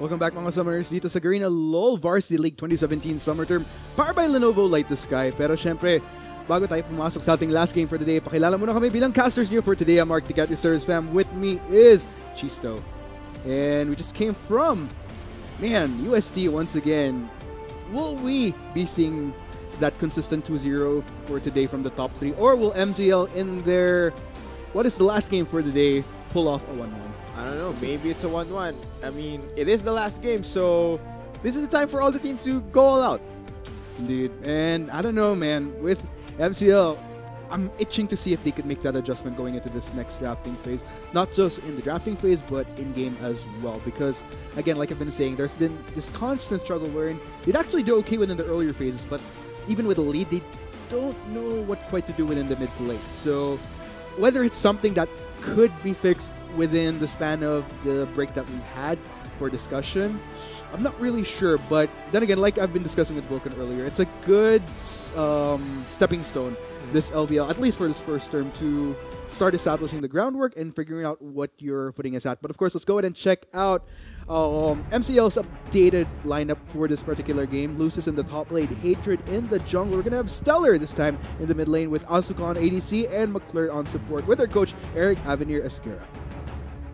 Welcome back mga Summers dito sa Garena LOL Varsity League 2017 Summer Term powered by Lenovo Light the Sky. Pero syempre, bago tayo pumasok sa ating last game for today, pakilala muna kami bilang casters niyo for today. I'm Mark the Cat, your service fam. With me is Chisto. And we just came from, UST once again. Will we be seeing that consistent 2-0 for today from the top 3? Or will MCL in their, what is the last game for today, pull off a 1-1? I don't know, maybe it's a 1-1. I mean, it is the last game, so this is the time for all the teams to go all out. Indeed. And I don't know, man, with MCL, I'm itching to see if they could make that adjustment going into this next drafting phase. Not just in the drafting phase, but in-game as well. Because, again, like I've been saying, there's been this constant struggle wherein they'd actually do okay within the earlier phases, but even with a lead, they don't know what quite to do within the mid to late. So, whether it's something that could be fixed within the span of the break that we had for discussion, I'm not really sure. But then again, like I've been discussing with Vulcan earlier, it's a good stepping stone, this LVL, at least for this first term, to start establishing the groundwork and figuring out what your footing is at. But of course, let's go ahead and check out MCL's updated lineup for this particular game. Lucis in the top lane, Hatred in the jungle. We're going to have Stellar this time in the mid lane with Asuka on ADC and McClure on support with their coach, Eric Avenir Esquera.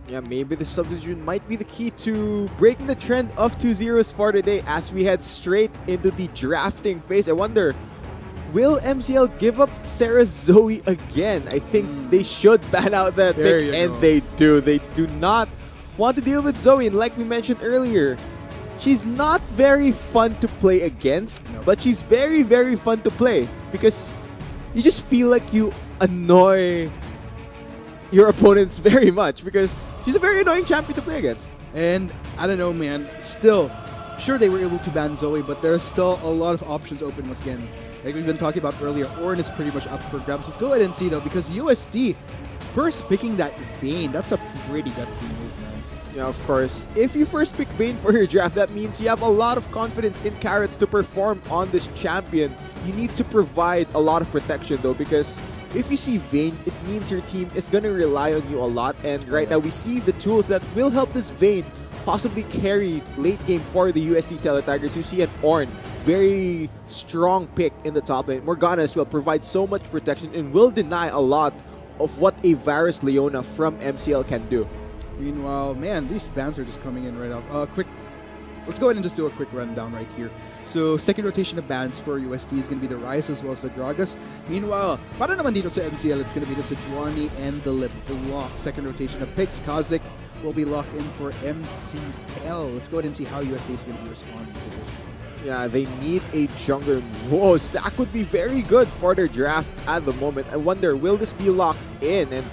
Yeah, maybe the substitution might be the key to breaking the trend of 2-0s for today as we head straight into the drafting phase. I wonder, will MCL give up Sarah Zoe again? I think they should ban out that pick, and they do. They do not want to deal with Zoe, and like we mentioned earlier, she's not very fun to play against, but she's very, very fun to play because you just feel like you annoy your opponents very much because she's a very annoying champion to play against. And I don't know, man, still, sure they were able to ban Zoe, but there's still a lot of options open once again. Like we've been talking about earlier, Ornn is pretty much up for grabs. Let's go ahead and see though, because UST first picking that Vayne, that's a pretty gutsy move, man. Yeah, of course. If you first pick Vayne for your draft, that means you have a lot of confidence in Carrots to perform on this champion. You need to provide a lot of protection though, because if you see Vayne, it means your team is going to rely on you a lot. And right now, we see the tools that will help this Vayne possibly carry late game for the UST Teletigers. You see an Ornn, very strong pick in the top lane. Morgana as well provides so much protection and will deny a lot of what a Varus Leona from MCL can do. Meanwhile, man, these bans are just coming in right up. Let's go ahead and just do a quick rundown right here. So, second rotation of bans for UST is going to be the Rise as well as the Gragas. Meanwhile, para naman dito sa MCL, it's going to be the Sejuani and the LeBlanc. Second rotation of picks. Kha'Zix will be locked in for MCL. Let's go ahead and see how UST is going to be responding to this. Yeah, they need a jungler. Whoa, Zac would be very good for their draft at the moment. I wonder, will this be locked in? And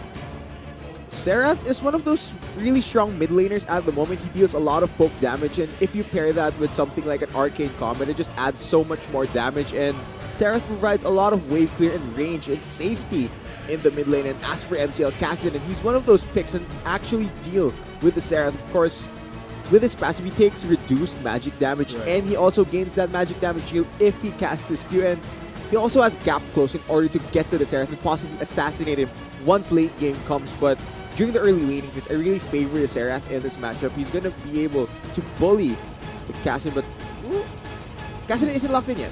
Serath is one of those really strong mid laners at the moment. He deals a lot of poke damage, and if you pair that with something like an Arcane Comet, it just adds so much more damage. And Serath provides a lot of wave clear and range and safety in the mid lane. And as for MCL, Cassidy, he's one of those picks and actually deal with the Serath. Of course, with his passive, he takes reduced magic damage, and he also gains that magic damage shield if he casts his Q. And he also has gap close in order to get to the Serath and possibly assassinate him once late game comes. But during the early laning phase, I really favor the Serath in this matchup. He's going to be able to bully the Cassidy, but Cassidy isn't locked in yet.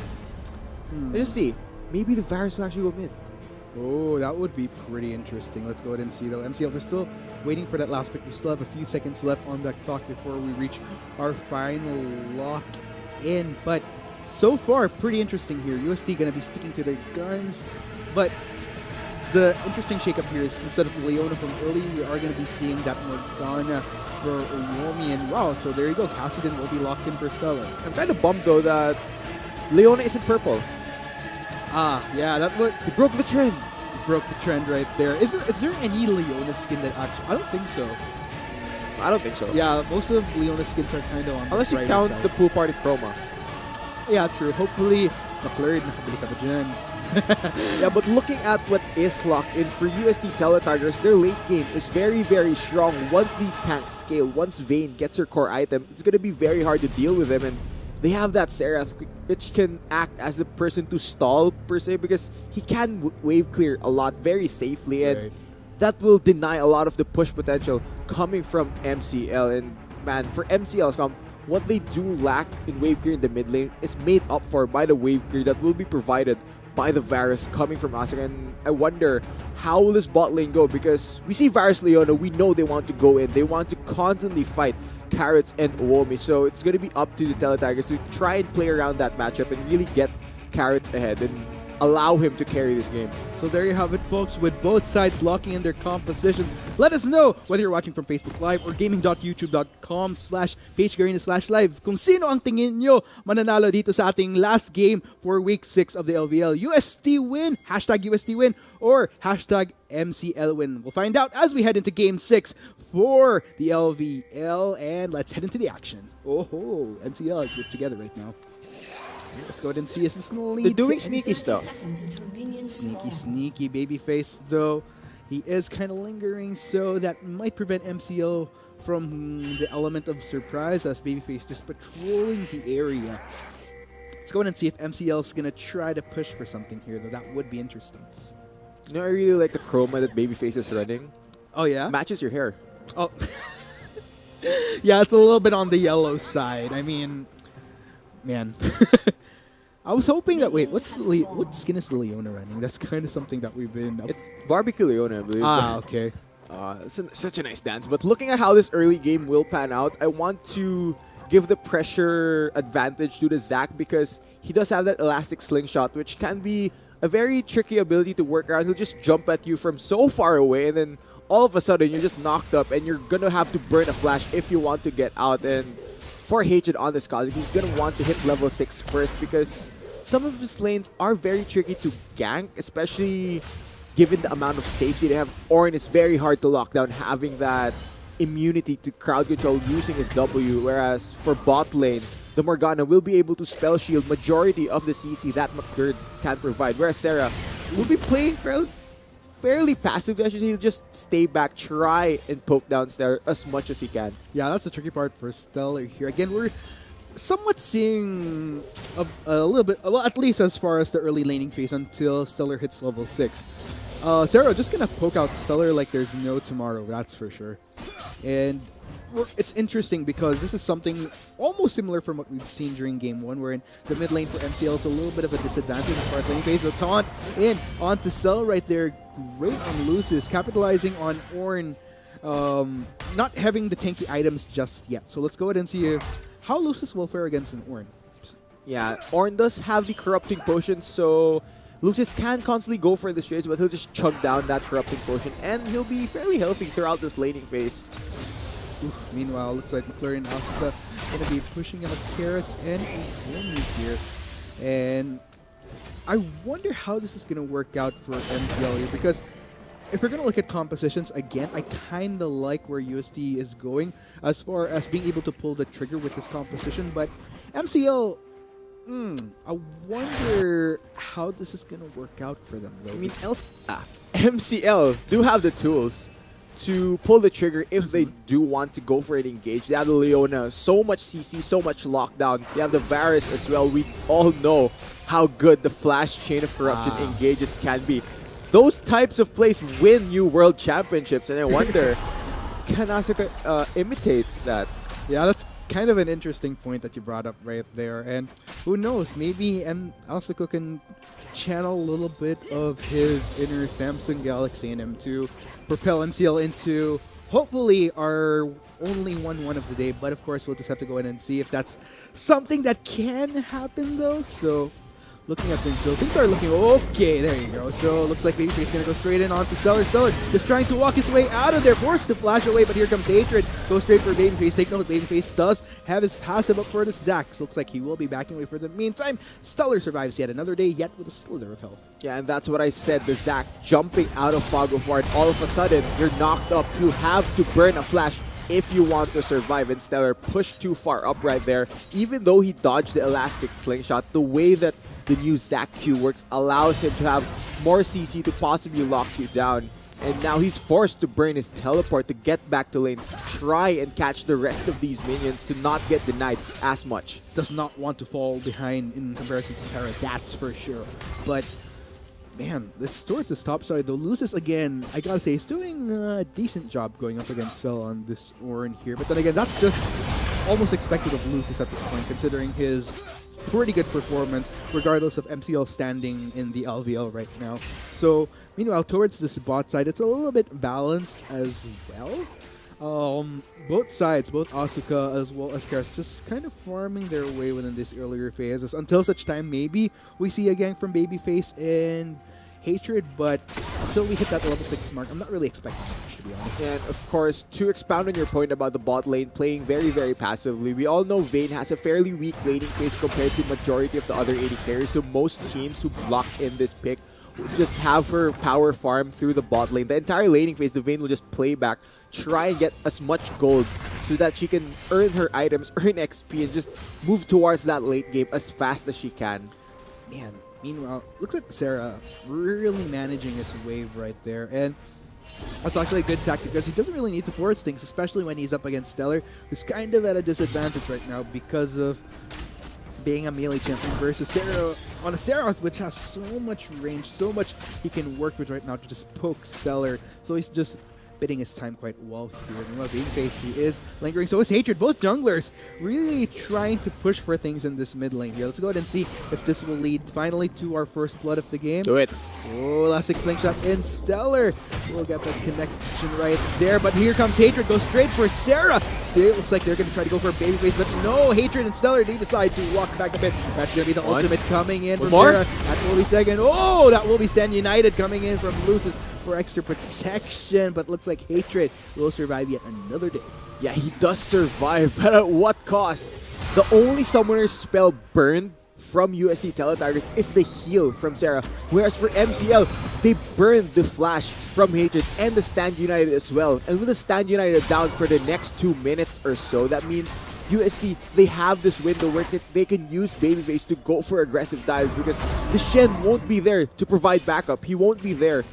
Let's see. Maybe the Varus will actually go mid. Oh, that would be pretty interesting. Let's go ahead and see though. MCL, we're still waiting for that last pick. We still have a few seconds left on that clock before we reach our final lock in. But so far, pretty interesting here. UST going to be sticking to their guns, but the interesting shakeup here is instead of Leona from early, we are going to be seeing that Morgana for Uomi. And wow, so there you go. Cassidy will be locked in for Stellar. I'm kind of bummed though that Leona isn't purple. Yeah, that would broke the trend. Broke the trend right there. Is there any Leona skin that actually? I don't think so. I don't think so. Yeah, most of Leona's skins are kind of on unless the you count side. the pool party chroma. Yeah, true. Hopefully, McClure nakabili ka ba dyan? Yeah, but looking at what is locked in for UST Teletigers, their late game is very, very strong. Once these tanks scale, once Vayne gets her core item, it's going to be very hard to deal with them. And they have that Serath, which can act as the person to stall, per se, because he can wave clear a lot very safely. And that will deny a lot of the push potential coming from MCL. And man, for MCL, what they do lack in wave clear in the mid lane is made up for by the wave clear that will be provided by the Varus coming from Asuka. And I wonder how will this bot lane go, because we see Varus Leona, we know they want to go in, they want to constantly fight Carrots and Uomi, so it's going to be up to the Teletigers to try and play around that matchup and really get Carrots ahead and allow him to carry this game. So there you have it, folks, with both sides locking in their compositions. Let us know whether you're watching from Facebook Live or gaming.youtube.com/pagegarena/live kung sino ang tingin nyo mananalo dito sa ating last game for Week 6 of the LVL. UST win, hashtag UST win, or hashtag MCL win. We'll find out as we head into Game 6 for the LVL, and let's head into the action. Oh, MCL is grouped together right now. Let's go ahead and see if this is going to lead. They're doing sneaky stuff. Sneaky babyface, though. He is kind of lingering, so that might prevent MCL from the element of surprise as babyface just patrolling the area. Let's go ahead and see if MCL is going to try to push for something here, though. That would be interesting. You know, I really like the chroma that babyface is running. Oh, yeah? Matches your hair. Oh. Yeah, it's a little bit on the yellow side. I mean, man. I was hoping that, wait, what skin is the Leona running? That's kind of something that we've been... It's Barbecue Leona, I believe. Ah, okay. Such a nice dance. But looking at how this early game will pan out, I want to give the pressure advantage to the Zac, because he does have that elastic slingshot, which can be a very tricky ability to work around. He'll just jump at you from so far away, and then all of a sudden you're just knocked up, and you're going to have to burn a flash if you want to get out. And for Hatred on this Kazik, he's going to want to hit level 6 first, because some of his lanes are very tricky to gank, especially given the amount of safety they have. Ornn is very hard to lock down, having that immunity to crowd control using his W, whereas for bot lane, the Morgana will be able to spell shield majority of the CC that McGurd can provide, whereas Sarah will be playing fairly passively. I should say, he'll just stay back, try and poke down Stellar as much as he can. Yeah, that's the tricky part for Stellar here. Again, we're somewhat seeing a little bit, well, at least as far as the early laning phase until Stellar hits level 6. Sarah just gonna poke out Stellar like there's no tomorrow, that's for sure. And it's interesting because this is something almost similar from what we've seen during Game 1, wherein the mid lane for MCL is a little bit of a disadvantage as far as laning phase. So taunt in onto Cell right there. Great on Lucis, capitalizing on Ornn not having the tanky items just yet. So let's go ahead and see how Lucis will fare against an Ornn. Yeah, Ornn does have the Corrupting Potion, so Lucis can constantly go for the trades, but he'll just chug down that Corrupting Potion, and he'll be fairly healthy throughout this laning phase. Oof, meanwhile, looks like McLaren and Asuka going to be pushing out Carrots and Uomi here. And I wonder how this is going to work out for MCL here, because if we're going to look at compositions, again, I kind of like where UST is going as far as being able to pull the trigger with this composition, but MCL, I wonder how this is going to work out for them, though. I mean, MCL do have the tools to pull the trigger if they do want to go for an engage. They have the Leona, so much CC, so much lockdown. They have the Varus as well. We all know how good the Flash Chain of Corruption engages can be. Those types of plays win you world championships, and I wonder, can Asuka imitate that? Yeah, that's kind of an interesting point that you brought up right there. And who knows, maybe Asuka can channel a little bit of his inner Samsung Galaxy in him to propel MCL into hopefully our only 1-1 of the day. But of course, we'll just have to go in and see if that's something that can happen, though. So looking at things, so things are looking okay. There you go. So it looks like Babyface is going to go straight in onto Stellar. Stellar just trying to walk his way out of there, forced to flash away, but here comes Hatred. Go straight for Babyface. Take note, Babyface does have his passive up for the Zac. Looks like he will be backing away for the meantime. Stellar survives yet another day, yet with a slither of health. Yeah, and that's what I said. The Zac jumping out of Fog of War, and all of a sudden, you're knocked up. You have to burn a flash if you want to survive, and Stellar pushed too far up right there. Even though he dodged the elastic slingshot, the way that the new Zac Q works allows him to have more CC to possibly lock you down. And now he's forced to burn his teleport to get back to lane, try and catch the rest of these minions to not get denied as much. Does not want to fall behind in comparison to Sarah, that's for sure. But man, this towards the top side though, Lucis again, I gotta say, he's doing a decent job going up against Cell on this Ornn here. But then again, that's just almost expected of Lucis at this point, considering his pretty good performance, regardless of MCL standing in the LVL right now. So, meanwhile, towards this bot side, it's a little bit balanced as well. Both sides, both Asuka as well as Karas, just kind of farming their way within these earlier phases until such time maybe we see a gank from Babyface and Hatred, but until we hit that level 6 mark, I'm not really expecting much, to be honest. And of course, to expound on your point about the bot lane playing very, very passively, we all know Vayne has a fairly weak laning phase compared to majority of the other AD carries, so most teams who block in this pick will just have her power farm through the bot lane. The entire laning phase, the Vayne will just play back, try and get as much gold so that she can earn her items, earn XP, and just move towards that late game as fast as she can. Man, meanwhile, looks like Sarah really managing his wave right there. And that's actually a good tactic because he doesn't really need to force things, especially when he's up against Stellar, who's kind of at a disadvantage right now because of being a melee champion versus Sarah on a Serath, which has so much range, so much he can work with right now to just poke Stellar. So he's just bidding his time quite well here. Meanwhile, Babyface, he is lingering. So is Hatred. Both junglers really trying to push for things in this mid lane here. Let's go ahead and see if this will lead finally to our first blood of the game. Do it. Oh, last slingshot in Stellar. We'll get that connection right there. But here comes Hatred. Goes straight for Sarah. Still looks like they're going to try to go for Babyface. But no, Hatred and Stellar, they decide to walk back a bit. That's going to be the ultimate coming in from Sarah. That will be second. Oh, that will be Stand United coming in from Lucis for extra protection, but looks like Hatred will survive yet another day. Yeah, he does survive, but at what cost? The only summoner spell burned from UST Teletigers is the heal from Sarah, whereas for MCL, they burned the flash from Hatred and the Stand United as well. And with the Stand United down for the next 2 minutes or so, that means UST, they have this window where they can use Babyface to go for aggressive dives because the Shen won't be there to provide backup. He won't be there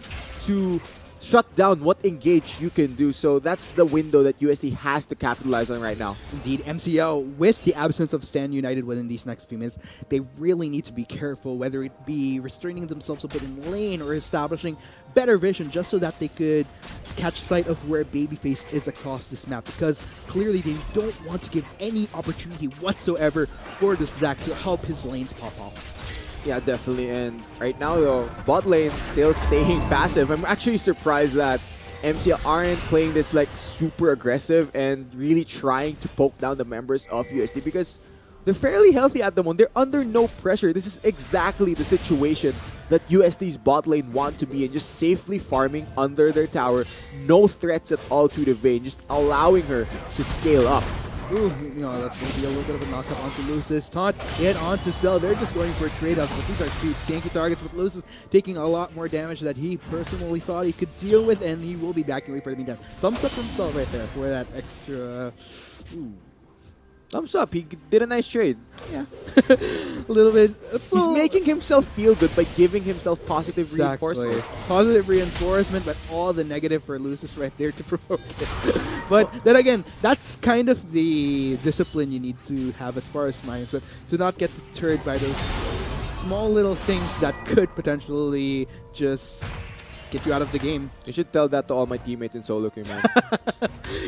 to shut down what engage you can do. So that's the window that UST has to capitalize on right now. Indeed, MCL, with the absence of Stand United within these next few minutes, they really need to be careful, whether it be restraining themselves a bit in lane or establishing better vision just so that they could catch sight of where Babyface is across this map, because clearly they don't want to give any opportunity whatsoever for this Zac to help his lanes pop off. Yeah, definitely. And right now, though, bot lane still staying passive. I'm actually surprised that MCL aren't playing this like super aggressive and really trying to poke down the members of UST because they're fairly healthy at the moment. They're under no pressure. This is exactly the situation that UST's bot lane want to be in, just safely farming under their tower. No threats at all to the Vayne, just allowing her to scale up. Ooh, you know, that's going to be a little bit of a knockup onto Lucis. Taunt and onto Cell. They're just going for trade-offs, but these are two tanky targets with Lucis taking a lot more damage that he personally thought he could deal with, and he will be backing away for the meantime. Thumbs up from Cell right there for that extra... Ooh. Thumbs up. He did a nice trade. Yeah. A little bit. He's making himself feel good by giving himself positive reinforcement. Positive reinforcement, but all the negative for Lucis right there to provoke it. But then again, that's kind of the discipline you need to have as far as mindset, to not get deterred by those small little things that could potentially just get you out of the game. You should tell that to all my teammates in solo queue, man.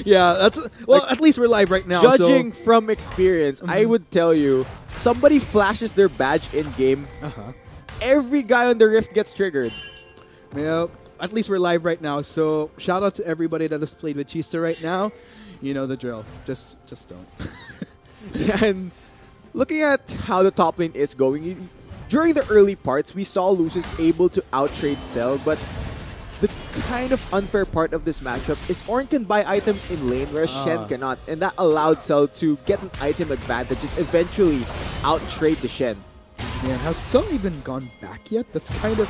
Yeah, that's well. Like, at least we're live right now. Judging from experience, I would tell you, somebody flashes their badge in game. Every guy on the rift gets triggered. Well, at least we're live right now. So shout out to everybody that has played with Chista right now. You know the drill. Just don't. Yeah, and looking at how the top lane is going, during the early parts, we saw Lucis able to out-trade Cell, but the kind of unfair part of this matchup is Ornn can buy items in lane, whereas Shen cannot, and that allowed Cell to get an item advantage and eventually out-trade the Shen. Man, has Cell even gone back yet? That's kind of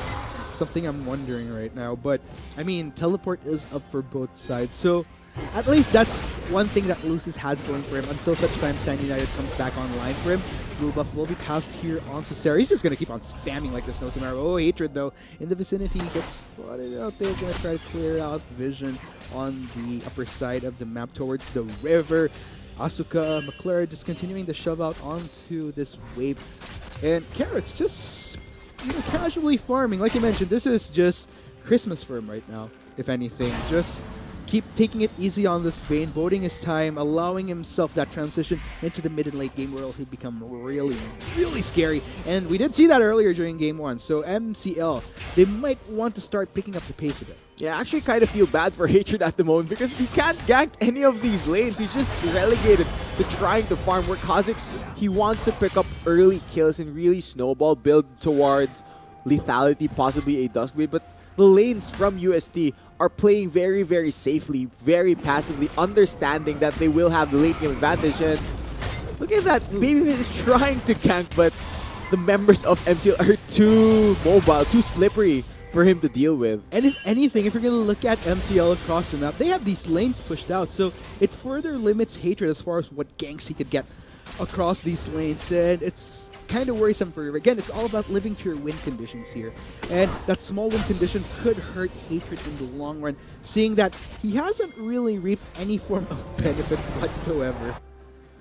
something I'm wondering right now, but I mean, teleport is up for both sides, so at least that's one thing that Lucis has going for him until such time Stand United comes back online for him. Blue buff will be passed here onto Sarah. He's just going to keep on spamming like there's no tomorrow. Oh, Hatred, though, in the vicinity, gets spotted out there. Going to try to clear out vision on the upper side of the map towards the river. Asuka, McClure just continuing to shove out onto this wave. And Carrots just, you know, casually farming. Like you mentioned, this is just Christmas for him right now, if anything. Just keep taking it easy on this Bane, boating his time, allowing himself that transition into the mid and late game where he'll become really, really scary. And we did see that earlier during Game 1. So MCL, they might want to start picking up the pace a bit. Yeah, I actually kind of feel bad for Hatred at the moment because he can't gank any of these lanes. He's just relegated to trying to farm, where Kha'Zix, he wants to pick up early kills and really snowball, build towards lethality, possibly a Duskblade. But the lanes from UST are playing very, very safely, very passively, understanding that they will have the late game advantage. And look at that, Baby is trying to gank, but the members of MCL are too mobile, too slippery for him to deal with. And if anything, if you're going to look at MCL across the map, they have these lanes pushed out, so it further limits Hatred as far as what ganks he could get across these lanes, and it's kind of worrisome for him. Again, it's all about living to your win conditions here, and that small win condition could hurt Hatred in the long run, seeing that he hasn't really reaped any form of benefit whatsoever.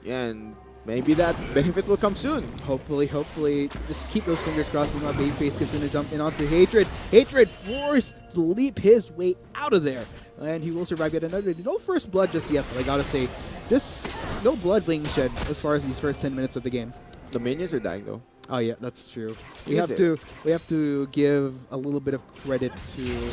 Yeah, and maybe that benefit will come soon. Hopefully, hopefully. Just keep those fingers crossed. Meanwhile, Babyface gets going to jump in onto Hatred. Hatred forced to leap his way out of there. And he will survive yet another. No first blood just yet, but I gotta say, just no blood being shed as far as these first 10 minutes of the game. The minions are dying though. Oh yeah, that's true. We have to give a little bit of credit to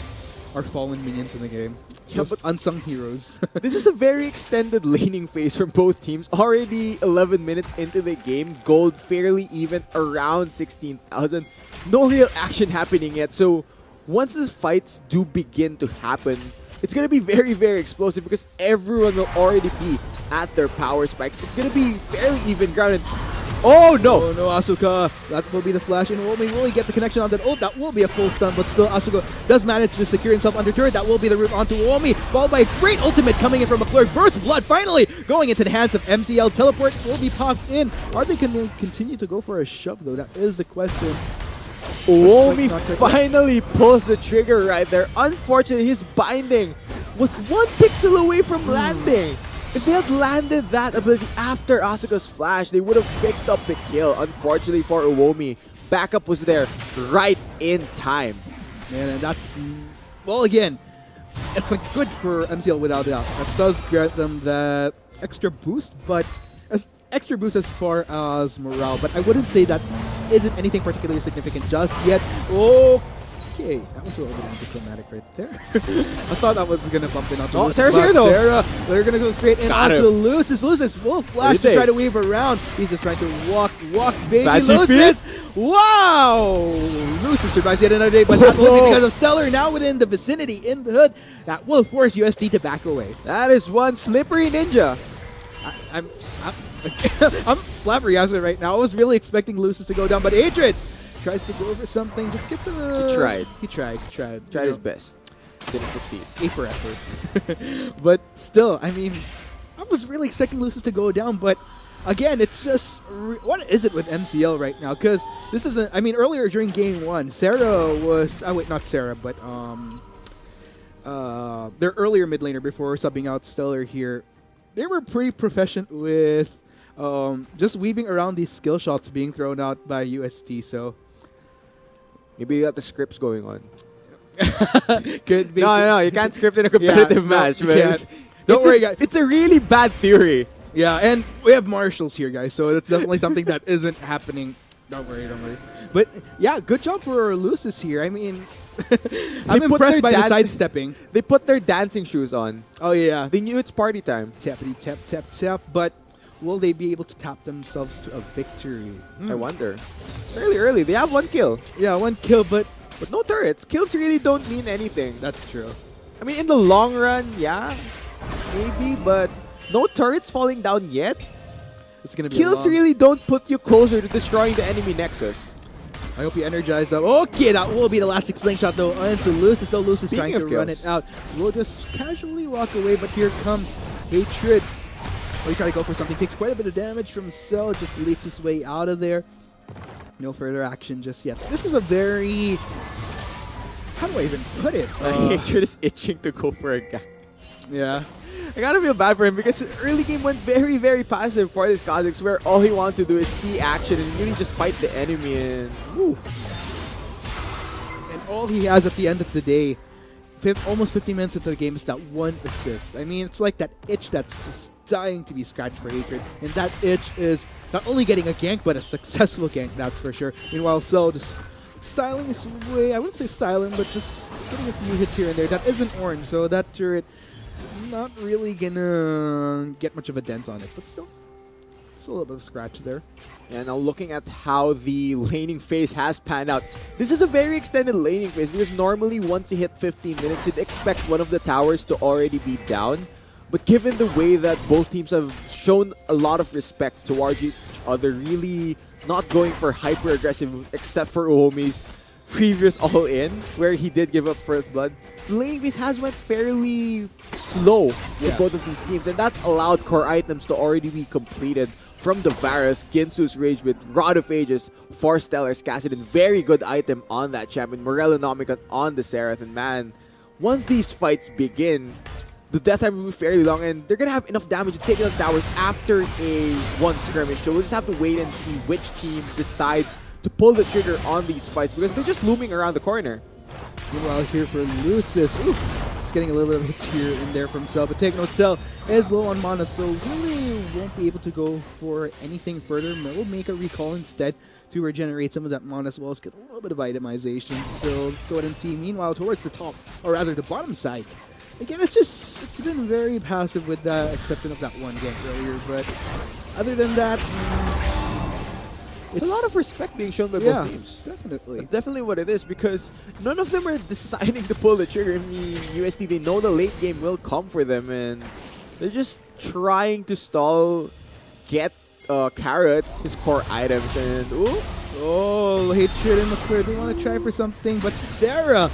our fallen minions in the game. Those unsung heroes. This is a very extended laning phase from both teams. Already 11 minutes into the game, gold fairly even around 16,000. No real action happening yet. So once these fights do begin to happen, it's going to be very, very explosive because everyone will already be at their power spikes. It's going to be fairly even grounded. Oh no! Oh no, Asuka. That will be the flash, and will he get the connection on that? Oh, that will be a full stun, but still Asuka does manage to secure himself under turret. That will be the route onto Uomi, followed by a great ultimate coming in from McClure. Burst Blood finally going into the hands of MCL. Teleport will be popped in. Are they going to continue to go for a shove though? That is the question. Uomi finally pulls the trigger right there. Unfortunately, his binding was 1 pixel away from landing. If they had landed that ability after Asuka's flash, they would have picked up the kill. Unfortunately for Uomi, backup was there right in time. Man, and that's... Well, again, it's good for MCL without doubt. That does grant them that extra boost, but... extra boost as far as morale, but I wouldn't say that isn't anything particularly significant just yet. Okay, that was a little bit anticlimactic right there. I thought that was going to bump in onto Lucis. Sarah's here though. Sarah, they're going to go straight in onto Lucis. Lucis will flash to try to weave around. He's just trying to walk, baby Lucis. Wow! Lucis survives yet another day, but that will be because of Stellar now within the vicinity in the hood. That will force UST to back away. That is one slippery ninja. I'm flabbergasted right now. I was really expecting Lucis to go down, but Hatred tries to go over something. Just gets a... He tried his best. Didn't succeed. A for effort. But still, I mean, I was really expecting Lucis to go down, but again, it's just... what is it with MCL right now? Because this isn't... I mean, earlier during Game 1, Sarah was... Oh, wait, not Sarah, but... their earlier mid laner before subbing out Stellar here, they were pretty proficient with just weaving around these skill shots being thrown out by UST, so... Maybe you got the scripts going on. Could be. No, you can't script in a competitive match, man. Don't worry, guys. It's a really bad theory. Yeah, and we have marshals here, guys, so it's definitely something that isn't happening. Don't worry. But yeah, good job for Lucis here. I mean, I'm impressed by the sidestepping. They put their dancing shoes on. Oh yeah. They knew it's party time. Tappity tap tap tap. But will they be able to tap themselves to a victory? I wonder. It's fairly early. They have 1 kill. Yeah, 1 kill, but no turrets. Kills really don't mean anything. That's true. I mean, in the long run, yeah, maybe, but no turrets falling down yet. It's gonna be kills really don't put you closer to destroying the enemy nexus. I hope you energize them. Okay, that will be the last slingshot though. Into Lucis. So Lucis trying to run it out. We'll just casually walk away, but here comes Hatred. Oh, he tried to go for something. Takes quite a bit of damage from Cell. Just leaps his way out of there. No further action just yet. This is a very... How do I even put it? Hatred is itching to go for a guy. Yeah. I gotta feel bad for him because the early game went very, very passive for this Kha'Zix, where all he wants to do is see action and really just fight the enemy. And all he has at the end of the day almost 50 minutes into the game is that one assist. I mean, it's like that itch that's just dying to be scratched for Hatred. And that itch is not only getting a gank, but a successful gank, that's for sure. Meanwhile, Cell just styling his way. I wouldn't say styling, but just getting a few hits here and there. That isn't orange, so that turret not really gonna get much of a dent on it. But still, it's a little bit of scratch there. And now looking at how the laning phase has panned out, this is a very extended laning phase because normally once you hit 15 minutes, you'd expect one of the towers to already be down. But given the way that both teams have shown a lot of respect towards each other, really not going for hyper-aggressive except for Uomi's previous all-in, where he did give up first blood, the laning phase has went fairly slow for both of these teams, and that's allowed core items to already be completed from the Varus, Ginsu's Rage with Rod of Ages, 4 Stellars, Kassadin, very good item on that champion, Morellonomicon on the Seraph, and man, once these fights begin, the death time will be fairly long, and they're going to have enough damage to take out towers after a one skirmish, so we'll just have to wait and see which team decides to pull the trigger on these fights, because they're just looming around the corner. Meanwhile, here for Lucis, he's getting a little bit of hits here and there from Cell, but take note, Cell is low on mana, so really won't be able to go for anything further. We'll make a recall instead to regenerate some of that mana as well as get a little bit of itemization. So let's go ahead and see. Meanwhile, towards the top, or rather the bottom side, again, it's been very passive with the exception of that one gank earlier, but other than that, it's a lot of respect being shown by both teams. Definitely. That's definitely what it is, because none of them are deciding to pull the trigger. I mean, UST, they know the late game will come for them, and they're just trying to stall, get Carrots, his core items, and Hatred and McClure, they want to try for something, but Sarah,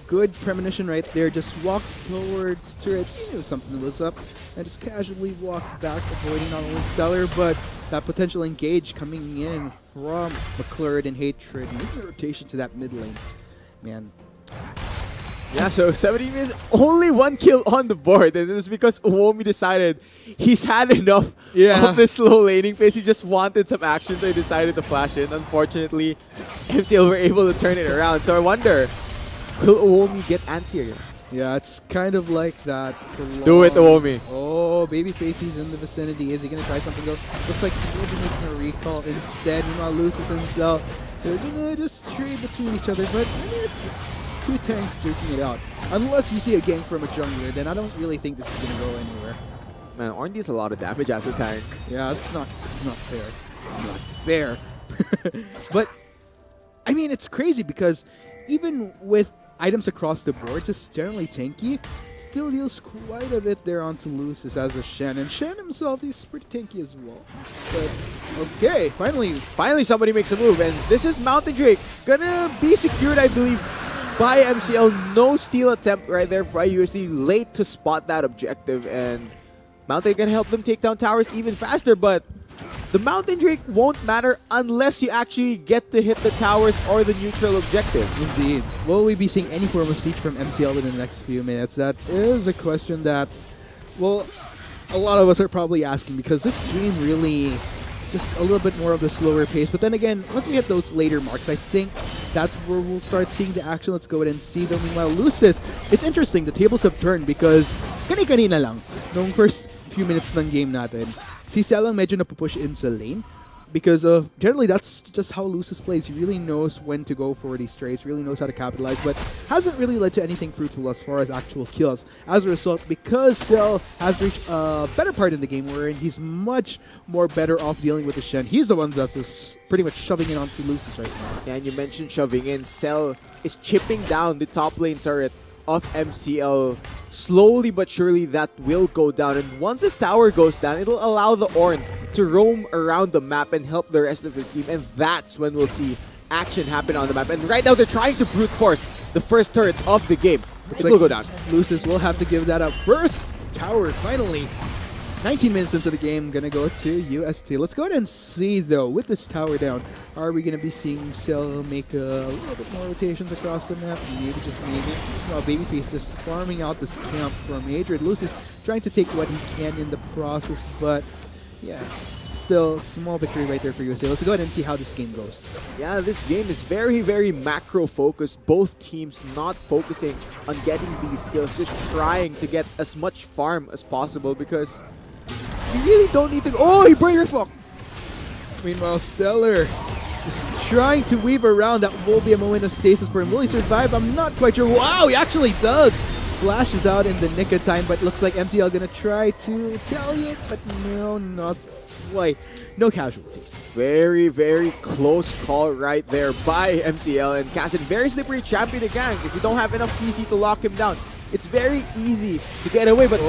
good premonition right there, just walked towards turrets. He knew something was up and just casually walked back, avoiding not only Stellar, but that potential engage coming in from McClure and Hatred, making a rotation to that mid lane. Man. Yeah, so 70 minutes, only one kill on the board, and it was because Uomi decided he's had enough of this slow laning phase. He just wanted some action, so he decided to flash in. Unfortunately, MCL were able to turn it around, so I wonder, will Uomi get antsy again? Yeah, it's kind of like that. Do it, Uomi. Oh, Babyface, he's in the vicinity. Is he going to try something else? Looks like he's going to be making a recall instead. Meanwhile, Lucis and Cell, they're going to just trade between each other. But, I mean, it's just two tanks duking it out. Unless you see a gank from a jungler, then I don't really think this is going to go anywhere. Man, Ornn deals a lot of damage as a tank. Yeah, it's not fair. It's not fair. But, I mean, it's crazy because even with items across the board, just generally tanky, still deals quite a bit there onto Lucis as a Shen. And Shen himself, he's pretty tanky as well. But, okay, finally somebody makes a move, and this is Mountain Drake. Gonna be secured, I believe, by MCL. No steal attempt right there by UST. Late to spot that objective, and Mountain gonna help them take down towers even faster, but the Mountain Drake won't matter unless you actually get to hit the towers or the neutral objective. Indeed. Will we be seeing any form of siege from MCL within the next few minutes? That is a question that, well, a lot of us are probably asking, because this game really just a little bit more of the slower pace. But then again, once we hit those later marks, I think that's where we'll start seeing the action. Let's go ahead and see them. Meanwhile, Lucis, it's interesting, the tables have turned because kani-kanina lang, nung first few minutes ng game natin, si Selang medyo napupush in sa lane because of, generally that's just how Lucis plays. He really knows when to go for these trades, really knows how to capitalize, but hasn't really led to anything fruitful as far as actual kills. As a result, because Cell has reached a better part in the game wherein he's much more better off dealing with the Shen. He's the one that's just pretty much shoving it onto Lucis right now. And you mentioned shoving in. Cell is chipping down the top lane turret of MCL. Slowly but surely that will go down, and once this tower goes down, it'll allow the Ornn to roam around the map and help the rest of his team, and that's when we'll see action happen on the map. And right now they're trying to brute force the first turret of the game. It will go down. Lucis will have to give that up. First tower, finally. 19 minutes into the game, gonna go to UST. Let's go ahead and see, though, with this tower down, are we gonna be seeing Cell make a little bit more rotations across the map? Maybe, just maybe. Well, Babyface just farming out this camp from Hatred. Lucis trying to take what he can in the process, but yeah, still, small victory right there for UST. Let's go ahead and see how this game goes. Yeah, this game is very, very macro-focused. Both teams not focusing on getting these kills, just trying to get as much farm as possible because you really don't need to... Oh, he burned your fuck! Meanwhile, Stellar is trying to weave around. That will be a moment of stasis for him. Will he survive? I'm not quite sure. Wow, he actually does! Flashes out in the nick of time, but looks like MCL gonna try to retaliate, but no, not quite. No casualties. Very, very close call right there by MCL and Cassin. Very slippery champion to gank. If you don't have enough CC to lock him down, it's very easy to get away, but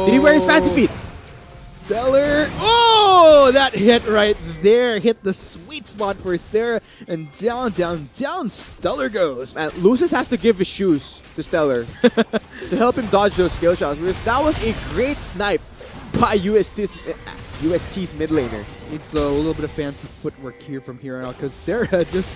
did he wear his fancy feet? Stellar. Oh, that hit right there. Hit the sweet spot for Sarah. And down, down, down Stellar goes. Man, Lucis has to give his shoes to Stellar to help him dodge those skill shots. Because that was a great snipe by UST's mid laner. It's a little bit of fancy footwork here from here on out because Sarah just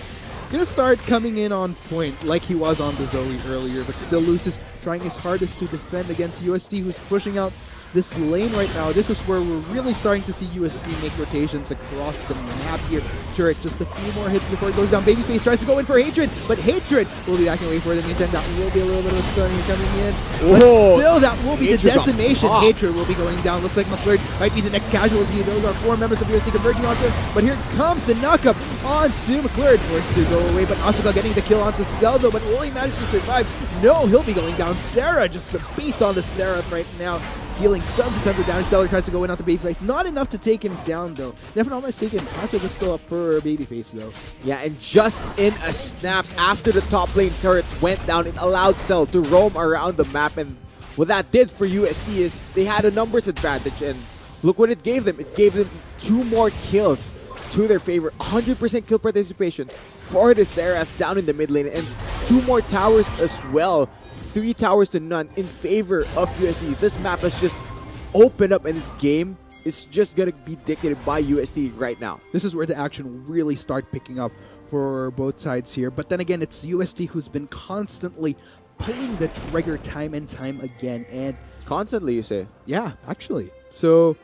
gonna start coming in on point like he was on the Zoe earlier. But still Lucis trying his hardest to defend against UST, who's pushing out this lane right now. This is where we're really starting to see UST make rotations across the map here. Turret, just a few more hits before it goes down. Babyface tries to go in for Hatred, but Hatred will be backing away for it. In the meantime, that will be a little bit of a stun here coming in. But still, that will be the decimation. Hatred will be going down. Looks like McClurd might be the next casualty. Those are 4 members of UST converging onto him. But here comes the knockup onto McClurd. Forced to go away, but Asuka getting the kill onto Seldo. But will he manage to survive? No, he'll be going down. Sarah, just a beast on the Seraph right now, dealing tons and tons of damage. Stellar tries to go in onto Babyface. Not enough to take him down, though. If I'm not mistaken, Asuka was still up for Babyface, though. Yeah, and just in a snap after the top lane turret went down, it allowed Cell to roam around the map. And what that did for UST is they had a numbers advantage. And look what it gave them. It gave them 2 more kills to their favor. 100% kill participation for the Seraph down in the mid lane. And 2 more towers as well. 3 towers to none in favor of UST. This map has just opened up, and this game is just going to be dictated by UST right now. This is where the action will really start picking up for both sides here. But then again, it's UST who's been constantly pulling the trigger time and time again. And constantly, you say? Yeah, actually. So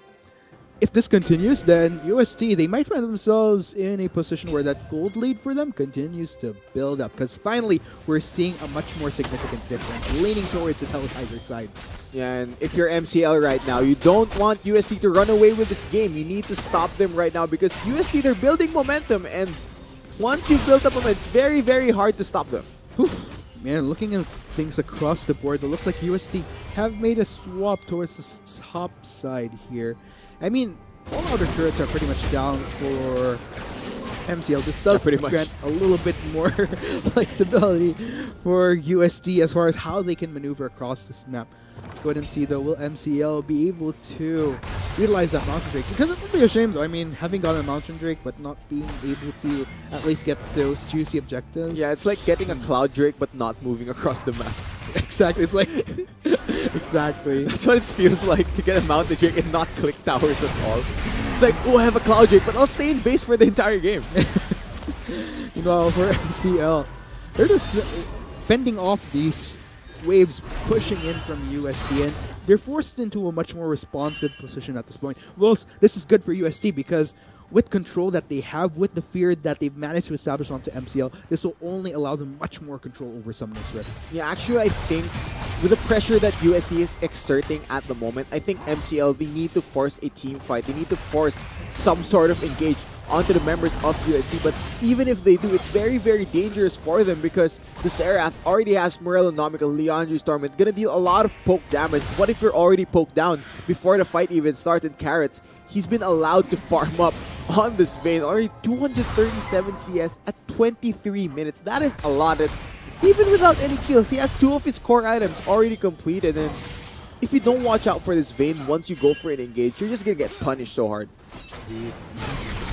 if this continues, then UST, they might find themselves in a position where that gold lead for them continues to build up. Because finally, we're seeing a much more significant difference, leaning towards the Teletiger side. Yeah, and if you're MCL right now, you don't want UST to run away with this game. You need to stop them right now because UST, they're building momentum. And once you've built up momentum, it's very, very hard to stop them. Whew. Man, looking at things across the board, it looks like UST have made a swap towards the top side here. I mean, all other turrets are pretty much down for MCL. This does grant a little bit more flexibility for UST as far as how they can maneuver across this map. Let's go ahead and see, though, will MCL be able to utilize that Mountain Drake? Because it would be a shame, though. I mean, having gotten a Mountain Drake, but not being able to at least get those juicy objectives. Yeah, it's like getting a Cloud Drake, but not moving across the map. Exactly. It's like... exactly. That's what it feels like to get a Mountain Drake and not click towers at all. It's like, oh, I have a Cloud Drake, but I'll stay in base for the entire game. You know, for MCL, they're just fending off these waves pushing in from UST, and they're forced into a much more responsive position at this point. Well, this is good for UST because with control that they have, with the fear that they've managed to establish onto MCL, this will only allow them much more control over Summoner's Rift. Yeah, actually, I think with the pressure that UST is exerting at the moment, I think MCL, they need to force a team fight. They need to force some sort of engage onto the members of UST. But even if they do, it's very, very dangerous for them because the Seraph already has Morellonomic and Leandry Storm. It's gonna deal a lot of poke damage. What if you're already poked down before the fight even starts? And Carrots, he's been allowed to farm up on this vein. Already 237 CS at 23 minutes. That is a lot. And even without any kills, he has 2 of his core items already completed. And if you don't watch out for this vein, once you go for an engage, you're just gonna get punished so hard. Indeed.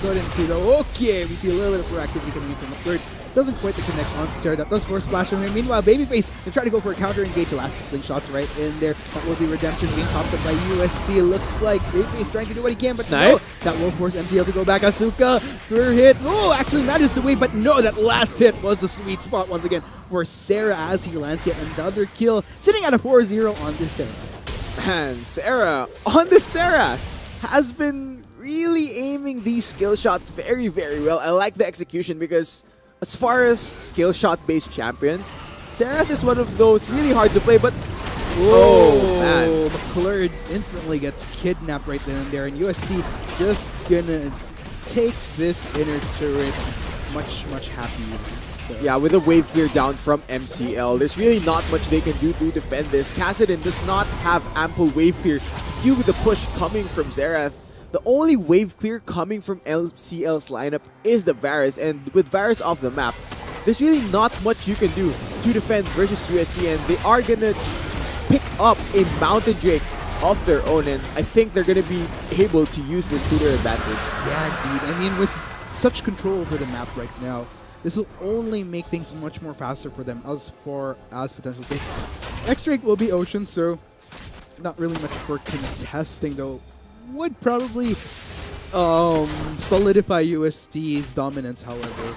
Go ahead and see, though. Okay, we see a little bit of proactivity coming in from the third. Doesn't quite connect onto Sarah. That does force splash from him. Meanwhile, Babyface, they try to go for a counter engage. Elastic Slingshots right in there. That will be redemption being popped up by UST. Looks like Babyface trying to do what he can, but no. That will force MCL to go back. Asuka, third hit. Oh, actually manages to wait, but no, that last hit was the sweet spot once again for Sarah as he lands yet another kill, sitting at a 4-0 on this Sarah. Man, Sarah on this Sarah has been really aiming these skill shots very, very well. I like the execution because as far as skill shot based champions, Serath is one of those really hard to play, but oh man. McClure instantly gets kidnapped right then and there, and UST just gonna take this inner turret much happier. So. Yeah, with a wave clear down from MCL, there's really not much they can do to defend this. Kassadin does not have ample wave clear to deal with the push coming from Xerath. The only wave clear coming from MCL's lineup is the Varus, and with Varus off the map, there's really not much you can do to defend versus UST, and they are gonna pick up a Mountain Drake of their own, and I think they're gonna be able to use this to their advantage. Yeah, indeed. I mean, with such control over the map right now, this will only make things much more faster for them as far as potential take. Next Drake will be Ocean, so not really much for contesting, though. Would probably solidify UST's dominance, however,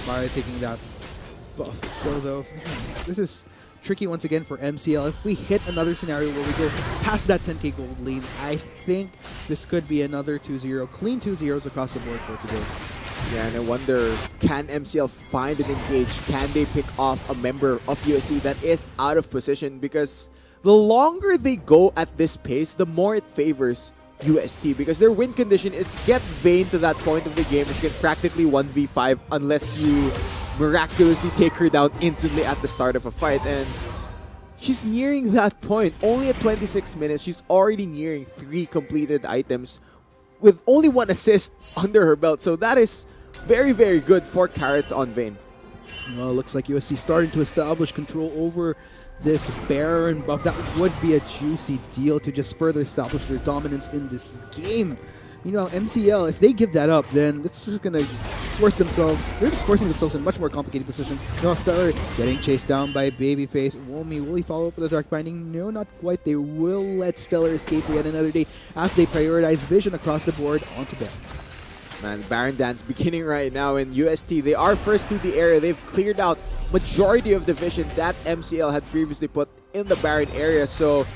by taking that buff. Still, though, this is tricky once again for MCL. If we hit another scenario where we go past that 10k gold lead, I think this could be another 2-0. Clean 2-0s across the board for today. Yeah, and I wonder, can MCL find an engage? Can they pick off a member of UST that is out of position? Because the longer they go at this pace, the more it favors UST, because their win condition is get Vayne to that point of the game. It's get practically 1v5 unless you miraculously take her down instantly at the start of a fight, and she's nearing that point. Only at 26 minutes, she's already nearing 3 completed items with only 1 assist under her belt, so that is very, very good for Carrots on Vayne. Well, it looks like USC starting to establish control over this Baron buff. That would be a juicy deal to just further establish their dominance in this game. You know, MCL, if they give that up, then it's just going to force themselves. They're just forcing themselves in a much more complicated position. No, Stellar getting chased down by Babyface. Womi, will he follow up with a Dark Binding? No, not quite. They will let Stellar escape yet another day as they prioritize vision across the board onto Baron. Man, Baron Dance beginning right now in UST. They are first to the area. They've cleared out majority of the vision that MCL had previously put in the Baron area. So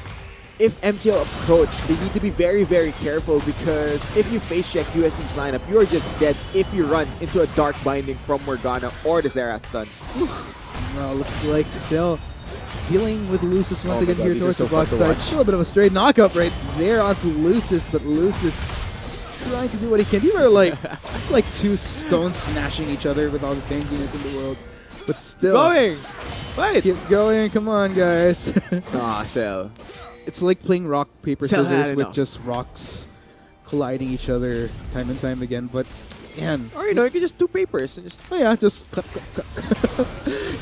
if MCL approach, they need to be very, very careful, because if you face check UST's lineup, you are just dead if you run into a Dark Binding from Morgana or the Xerath stun. Well, looks like still dealing with Lucis once again here towards the bot side. Still a bit of a straight knockup right there onto Lucis, but Lucis trying to do what he can. These are like two stones smashing each other with all the tankiness in the world. But still. Going! Wait! Keeps going. Come on, guys. Aw, Cell. It's like playing rock, paper, Cell scissors with just rocks colliding each other time and time again. But, man. Or, you know, you can just do papers and just... Oh, yeah, just clap, clap, clap.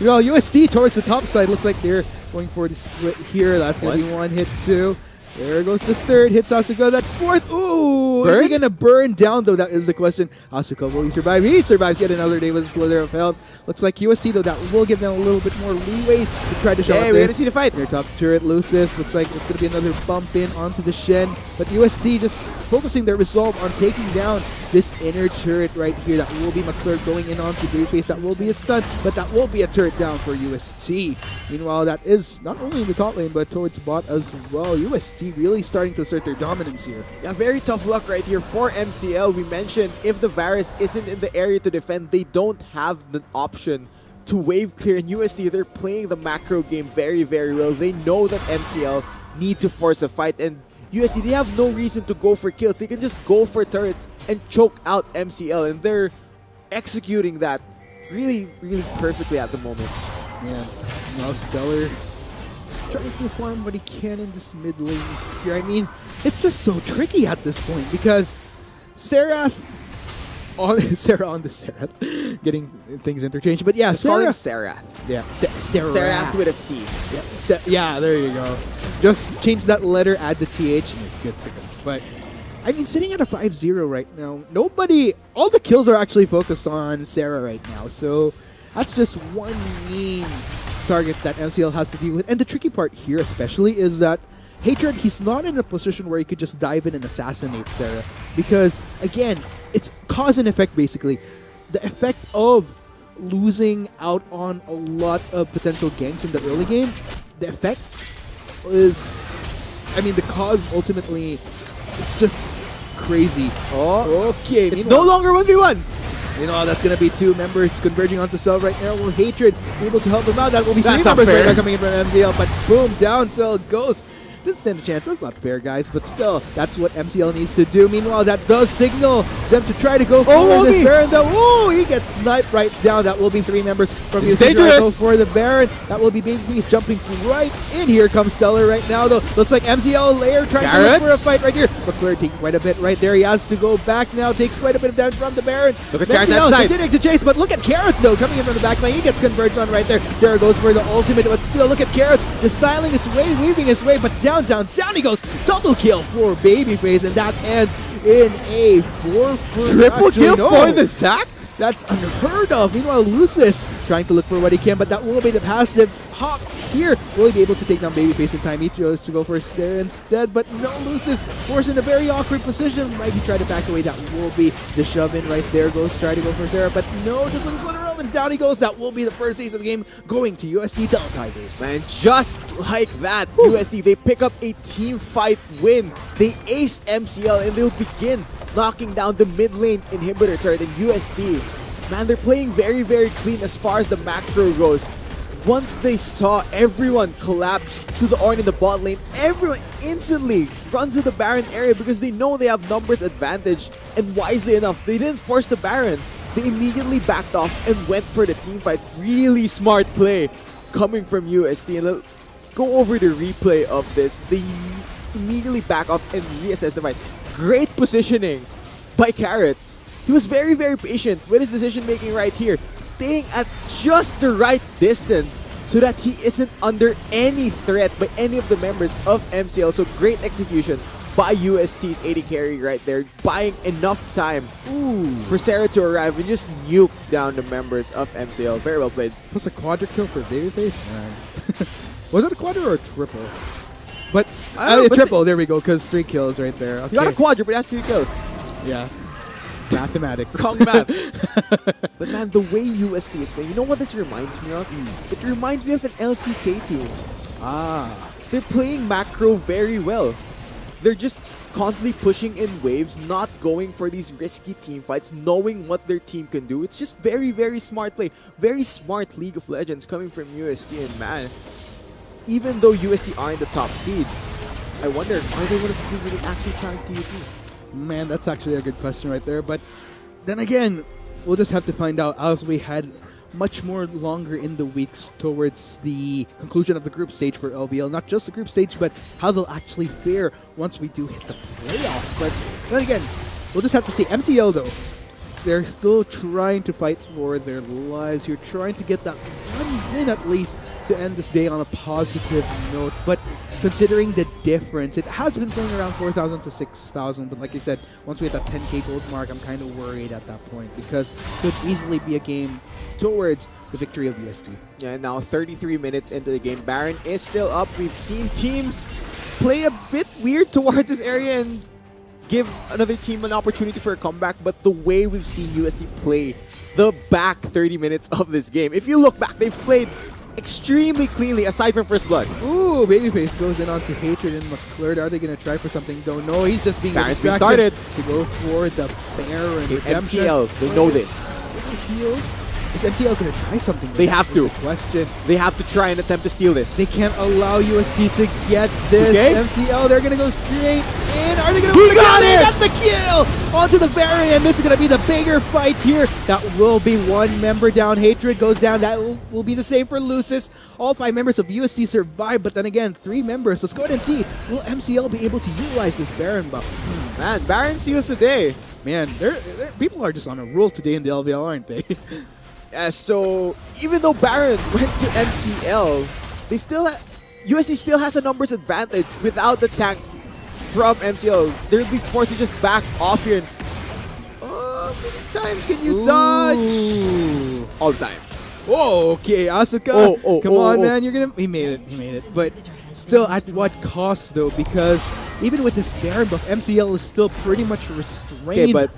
Well, USD towards the top side. Looks like they're going for the split here. That's going to be 1 hit, 2. There goes the 3rd. Hits Asuka. That 4th. Ooh! Burn? Is he going to burn down, though? That is the question. Asuka, will he survive? He survives yet another day with a slither of health. Looks like USC, though, that will give them a little bit more leeway to try to show up this. We're going to see the fight. Their top turret, Lucis. Looks like it's going to be another bump in onto the Shen. But UST just focusing their resolve on taking down this inner turret right here. That will be McClure going in onto Babyface. That will be a stun, but that will be a turret down for UST. Meanwhile, that is not only in the top lane, but towards bot as well. UST really starting to assert their dominance here. Yeah, very tough luck right here for MCL. We mentioned if the Varus isn't in the area to defend, they don't have the option to wave clear. In UST, they're playing the macro game very, very well. They know that MCL need to force a fight, and UST, they have no reason to go for kills. They can just go for turrets and choke out MCL, and they're executing that really, really perfectly at the moment. Yeah, now Stellar trying to farm what he can in this mid lane here. I mean, it's just so tricky at this point because Sarah on the Serath, getting things interchanged. But yeah, Serath. Yeah, Serath with a C. Yeah, yeah, there you go. Just change that letter, add the TH, and you're good to go. But I mean, sitting at a 5-0 right now, all the kills are actually focused on Sarah right now. So that's just one main target that MCL has to deal with. And the tricky part here especially is that Hatred, he's not in a position where he could just dive in and assassinate Sarah. Because, again, it's cause and effect, basically. The effect of losing out on a lot of potential ganks in the early game, the effect is... I mean, the cause, ultimately, it's just crazy. Oh, Okay. it's no longer 1v1. You know, that's going to be 2 members converging onto Cell right now. Will Hatred be able to help him out? That will be 3 That's members unfair. right now coming in from MCL, but boom, down Cell goes. Didn't stand a chance. That's not fair, guys, but still, that's what MCL needs to do. Meanwhile, that does signal them to try to go for this Baron. Oh, he gets sniped right down. That will be 3 members from UST. Go for the Baron. That will be Babyface jumping right in. Here comes Stellar right now, though. Looks like MCL Lair trying to look for a fight right here. McClure taking quite a bit right there. He has to go back now. Takes quite a bit of damage from the Baron. Look at Carrots outside. Continuing to chase, but look at Carrots, though, coming in from the back lane. He gets converged on right there. Sarah goes for the ultimate, but still, look at Carrots. Just styling his way, weaving his way, but down he goes. Double kill for Babyface, and that ends in a 4-for triple kill for the Zac? That's unheard of. Meanwhile, Lucis trying to look for what he can, but that will be the passive hop here. Will he be able to take down Babyface in time? He chose to go for Sarah instead, but no, Lucis forced in a very awkward position. Might he try to back away? That will be the shove in right there. Goes try to go for Sarah, but no, just with a and down he goes. That will be the first ace of the game going to UST Tell Tigers. Man, just like that, UST, they pick up a team fight win. They ace MCL and they'll begin knocking down the mid lane inhibitor turret in UST. Man, they're playing very, very clean as far as the macro goes. Once they saw everyone collapse to the Ornn in the bot lane, everyone instantly runs to the Baron area because they know they have numbers advantage, and wisely enough, they didn't force the Baron. They immediately backed off and went for the team fight. Really smart play coming from UST. And let's go over the replay of this. They immediately back off and reassess the fight. Great positioning by Carrots. He was very, very patient with his decision making right here, staying at just the right distance so that he isn't under any threat by any of the members of MCL. So great execution by UST's AD carry right there, buying enough time for Sarah to arrive and just nuke down the members of MCL. Very well played. Plus a quadra kill for Babyface? Man. Was it a quadra or a triple? But a triple, there we go, because 3 kills right there. Okay. You got a quadra, but it has 3 kills. Yeah. Mathematics. Wrong math. But man, the way UST is playing, you know what this reminds me of? It reminds me of an LCK team. They're playing macro very well. They're just constantly pushing in waves, not going for these risky team fights, knowing what their team can do. It's just very, very smart play. Very smart League of Legends coming from UST. And man, even though UST are in the top seed, I wonder, are they one of the teams that can actually climb TUT? Man, that's actually a good question right there. But then again, we'll just have to find out as we had much more longer in the weeks towards the conclusion of the group stage for LVL. Not just the group stage, but how they'll actually fare once we do hit the playoffs. But then again, we'll just have to see. MCL though, they're still trying to fight for their lives. You're trying to get that 1 win at least to end this day on a positive note. But considering the difference, it has been playing around 4,000 to 6,000. But like I said, once we hit that 10k gold mark, I'm kind of worried at that point because it could easily be a game towards the victory of UST. Yeah, now 33 minutes into the game. Baron is still up. We've seen teams play a bit weird towards this area and give another team an opportunity for a comeback, but the way we've seen UST play the back 30 minutes of this game, if you look back, they've played extremely cleanly aside from First Blood. Ooh, Babyface goes in onto Hatred and McClure. Are they going to try for something? Don't know. He's just being distracted to go for the Baron. MCL, they know this. Is MCL going to try something? They have to. Question. They have to try and attempt to steal this. They can't allow UST to get this. Okay. MCL, they're going to go straight in. Are they going to He got the kill onto the Baron, and this is going to be the bigger fight here. That will be 1 member down. Hatred goes down. That will be the same for Lucis. All 5 members of UST survive, but then again, 3 members. Let's go ahead and see. Will MCL be able to utilize this Baron buff? Man, Baron steals today. Man, people are just on a roll today in the LVL, aren't they? So even though Baron went to MCL, UST still has a numbers advantage without the tank from MCL. They'll be forced to just back off here. How many times can you dodge? All the time. Whoa, okay, Asuka. Come on, man. You're gonna. He made it. But still, at what cost though? Because even with this Baron buff, MCL is still pretty much restrained. Okay, but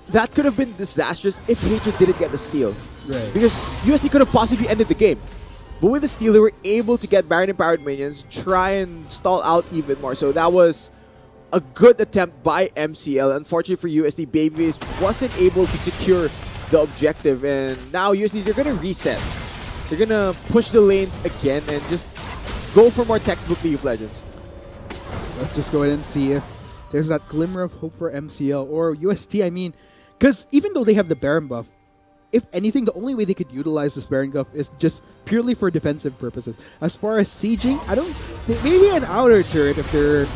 that could have been disastrous if Hatred didn't get the steal. Right. Because UST could have possibly ended the game. But with the steal, they were able to get Baron empowered minions, try and stall out even more. So that was a good attempt by MCL. Unfortunately for USD, Babyface wasn't able to secure the objective, and now USD, they're gonna reset. They're gonna push the lanes again and just go for more textbook League of Legends. Let's just go ahead and see if there's that glimmer of hope for MCL or UST. I mean, because even though they have the Baron buff, if anything, the only way they could utilize this Baron buff is just purely for defensive purposes. As far as sieging, I don't think, maybe an outer turret if they're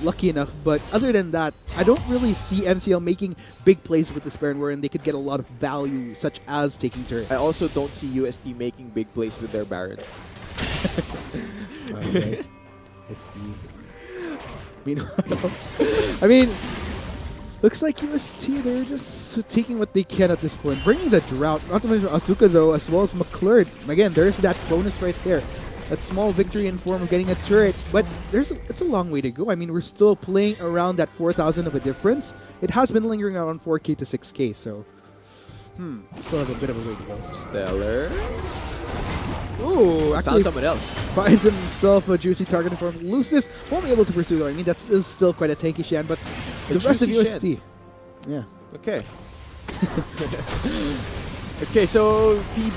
lucky enough, but other than that, I don't really see MCL making big plays with this Baron wherein they could get a lot of value, such as taking turrets. I also don't see UST making big plays with their Baron. Okay. I see. Meanwhile, I mean, looks like UST, they're just taking what they can at this point. Bringing the drought, not to mention Asuka though, as well as McClure. Again, there's that bonus right there. That small victory in form of getting a turret. But it's a long way to go. I mean, we're still playing around that 4,000 of a difference. It has been lingering around 4K to 6K, so still have a bit of a way to go. Stellar. Ooh, actually found someone else. Finds himself a juicy target in form. Lucis won't be able to pursue though. I mean, that is still quite a tanky Shan, but the rest of UST. Shan. Yeah. Okay. Okay, so the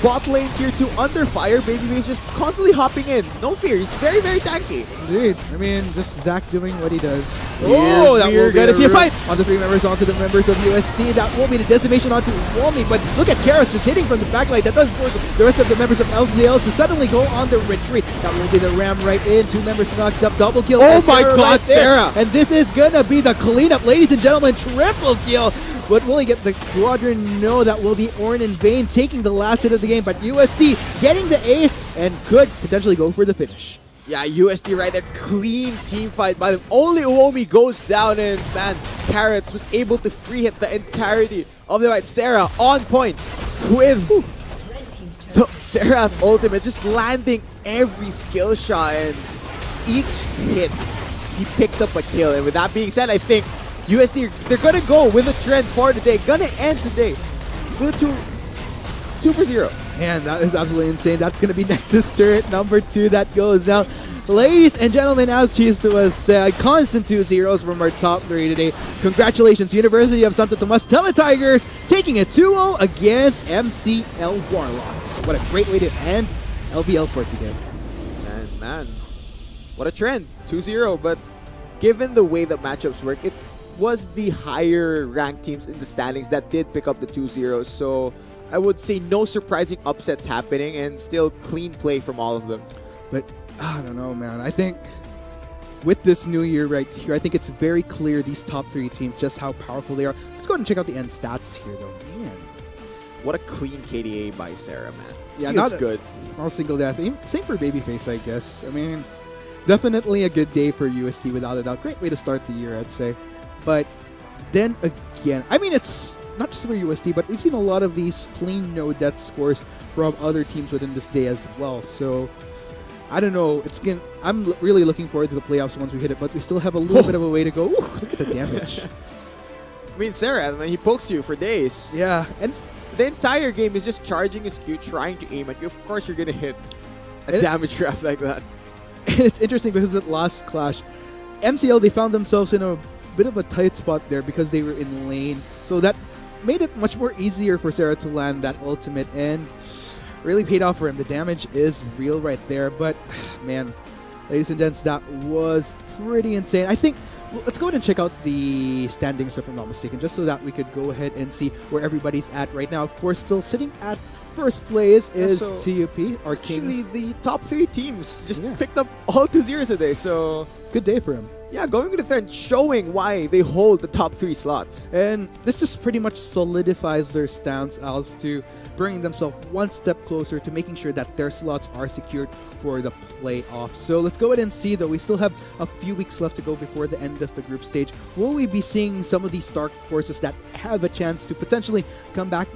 bot lane tier 2 under fire. Babyface just constantly hopping in. No fear. He's very, very tanky. Indeed. I mean, just Zach doing what he does. Oh, that we're gonna see a fight on the 3 members onto the members of UST. That will be the decimation onto Wally. But look at Karos just hitting from the backline. That does force the rest of the members of LCL to suddenly go on the retreat. That will be the ram right in. 2 members knocked up. Double kill. Oh my God, right Sarah! And this is gonna be the cleanup, ladies and gentlemen. Triple kill. But will he get the quadrant? No, that will be Ornn in vain taking the last hit of the game. But UST getting the ace and could potentially go for the finish. Yeah, UST right there. Clean team fight by them. Only Uomi goes down, and man, Carrots was able to free hit the entirety of the fight. Sarah on point with the Seraph ultimate, just landing every skill shot, and each hit he picked up a kill. And with that being said, I think UST, they're gonna go with a trend for today. Gonna end today with a 2 for 0. Man, that is absolutely insane. That's going to be Nexus turret number 2 that goes down. Ladies and gentlemen, as Chista was said, constant 2-0s from our top 3 today. Congratulations, University of Santo Tomas Teletigers taking a 2-0 against MCL Warlocks. What a great way to end LVL for today. And man, what a trend. 2-0, but given the way the matchups work, it was the higher ranked teams in the standings that did pick up the 2-0, so I would say no surprising upsets happening and still clean play from all of them. But I don't know, man. I think with this new year right here, I think it's very clear these top 3 teams, just how powerful they are. Let's go ahead and check out the end stats here though. Man, what a clean KDA by Sarah, man. Yeah, feels good. All single death. Same for Babyface, I guess. I mean, definitely a good day for UST without a doubt. Great way to start the year, I'd say. But then again, I mean, it's not just for UST, but we've seen a lot of these clean no death scores from other teams within this day as well. So I don't know. I'm really looking forward to the playoffs once we hit it, but we still have a little bit of a way to go. Ooh, look at the damage. I mean, Sarah, he pokes you for days. Yeah, and the entire game is just charging his Q, trying to aim at you. Of course, you're gonna hit a damage graph like that. And it's interesting because at last clash, MCL, they found themselves in a bit of a tight spot there because they were in lane. So that made it much more easier for Sarah to land that ultimate and really paid off for him. The damage is real right there. But man, ladies and gents, that was pretty insane. I think, well, let's go ahead and check out the standings if I'm not mistaken, just so that we could go ahead and see where everybody's at right now. Of course, still sitting at first place is TUP, our Kings. Actually, the top 3 teams just picked up all 2-0s today, so good day for him. Yeah, going to the third, showing why they hold the top 3 slots. And this just pretty much solidifies their stance as to bringing themselves one step closer to making sure that their slots are secured for the playoffs. So let's go ahead and see, though. We still have a few weeks left to go before the end of the group stage. Will we be seeing some of these dark forces that have a chance to potentially come back,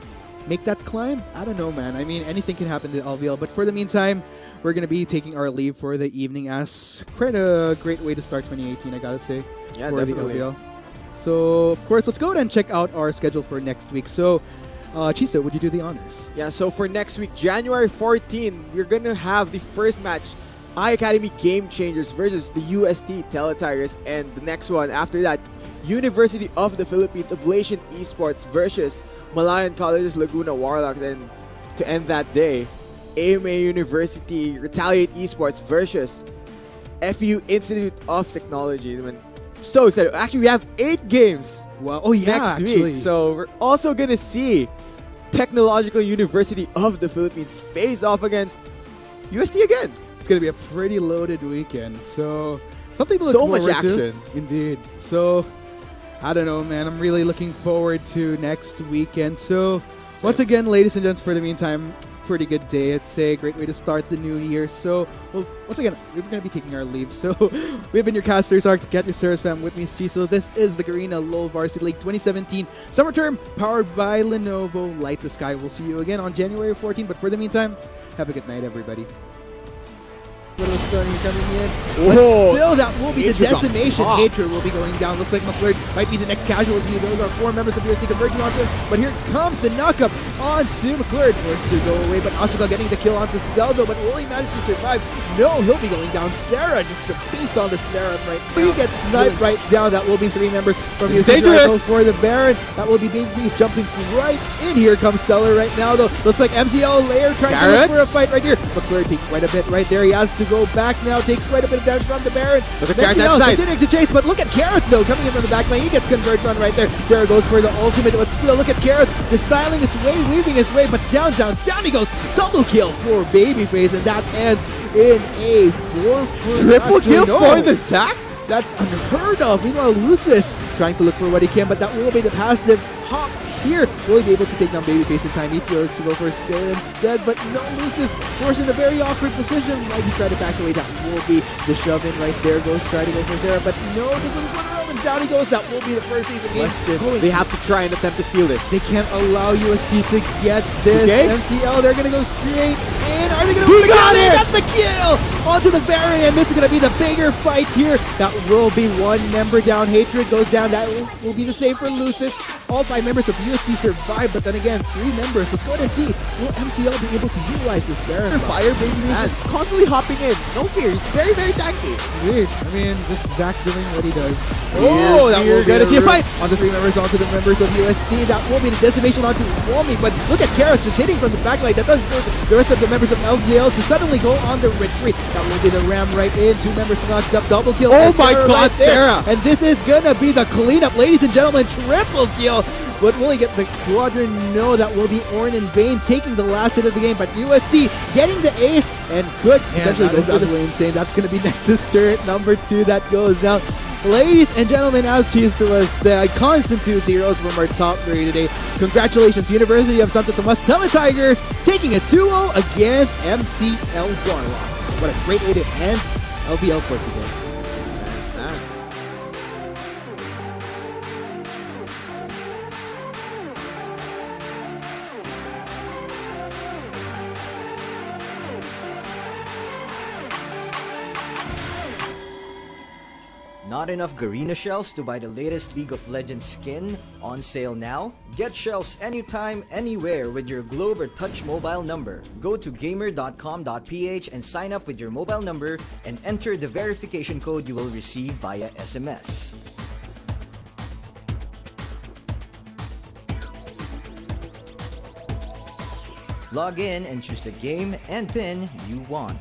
make that climb? I don't know, man. I mean, anything can happen to LVL. But for the meantime, we're going to be taking our leave for the evening, as quite a great way to start 2018, I gotta say. Yeah, for definitely. the LVL. So, of course, let's go ahead and check out our schedule for next week. So, Chista, would you do the honors? Yeah, so for next week, January 14, we're going to have the first match iAcademy Game Changers versus the UST Teletigers. And the next one after that, University of the Philippines Ablation Esports versus Malayan College's Laguna Warlocks. And to end that day, AMA University Retaliate Esports versus FU Institute of Technology. I mean, so excited. Actually, we have 8 games next week. So we're also going to see Technological University of the Philippines face off against UST again. It's going to be a pretty loaded weekend. So something to look so forward much action. to. Indeed. So I don't know, man. I'm really looking forward to next weekend. So once again, ladies and gents, for the meantime, pretty good day. It's a great way to start the new year. So, well, once again, we're going to be taking our leave. So, we've been your casters, Arc, Get Your Service Fam, with me is G. So, this is the Garena LOL Varsity League 2017 Summer Term, powered by Lenovo. Light the Sky. We'll see you again on January 14. But for the meantime, have a good night, everybody. Little starting coming in. Whoa. But still, that will be the Hatred decimation. got Hatred will be going down. Looks like McClure might be the next casualty. Those are 4 members of the UST converging onto him. But here comes the knockup onto McClure. Forced to go away, but Asuka getting the kill onto Seldo. But will he manage to survive? No, he'll be going down. Sarah, just a beast on the Sarah right now. He gets sniped right down. That will be 3 members from UST Rifles for the Baron. That will be Big Beast jumping right in. Here comes Stellar right now, though. Looks like MCL Lair trying to look for a fight right here. McClure takes quite a bit right there. He has to go back now. Takes quite a bit of damage from the Baron. Look at Carrots outside. Continuing to chase, but look at Carrots though, coming in from the back lane. He gets converged on right there. Sarah goes for the ultimate, but still look at Carrots. Just styling his way, weaving his way, but down he goes. Double kill for Babyface, and that ends in a 4 triple kill for the sack? That's unheard of. Meanwhile, Lucis trying to look for what he can, but that will be the passive hop here. Will he be able to take down Babyface in time? He throws to go for Sarah instead, but no, Lucis forced in a very awkward position. Might he try to back away? That will be the shove in right there. Goes try to go for Sarah, but no, this one's literal, and down he goes. That will be the first season game. They have to try and attempt to steal this. They can't allow UST to get this. Okay. MCL, they're going to go straight in. Are they going to got it? They got the kill onto the Baron, and this is going to be the bigger fight here. That will be 1 member down. Hatred goes down. That will be the same for Lucis. All 5 members of UST survive, but then again, 3 members. Let's go ahead and see. Will MCL be able to utilize this Baron? Fire Baby is constantly hopping in. No fear. He's very, very tanky. Weird. I mean, just Zach doing what he does. Oh, that will going to be see a fight on the 3 members onto the members of UST. That will be the decimation onto Wami, but look at Karas just hitting from the backline. That does force the rest of the members of LCL to suddenly go on the retreat. That will be the ram right in. 2 members knocked up. Double kill. Oh my God, right Sarah. And this is going to be the cleanup, ladies and gentlemen. Triple kill. But will he get the quadrant? No, that will be Orn and Vayne taking the last hit of the game. But UST getting the ace and could potentially go absolutely insane. That's going to be Nexus turret number 2 that goes down. Ladies and gentlemen, as Chief was said, constant 2-0s from our top 3 today. Congratulations, University of Santo Tomas Teletigers taking a 2-0 against MCL Warlocks. What a great way to end LPL for today. Not enough Garena shells to buy the latest League of Legends skin? On sale now? Get shells anytime, anywhere with your Globe or Touch mobile number. Go to gamer.com.ph and sign up with your mobile number and enter the verification code you will receive via SMS. Log in and choose the game and pin you want.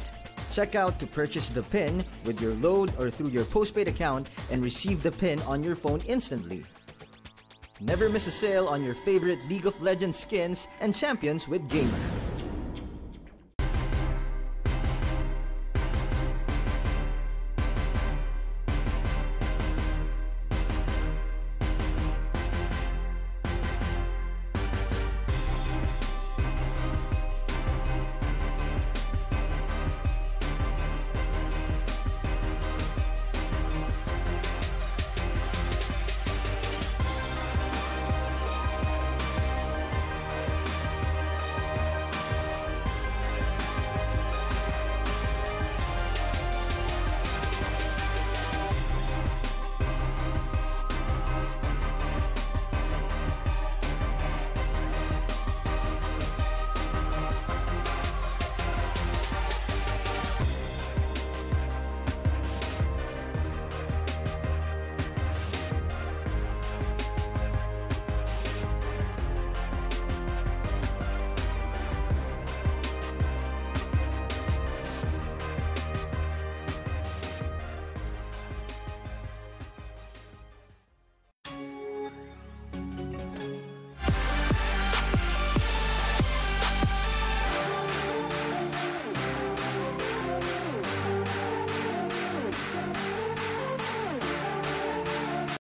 Check out to purchase the pin with your load or through your postpaid account and receive the pin on your phone instantly. Never miss a sale on your favorite League of Legends skins and champions with Gamer.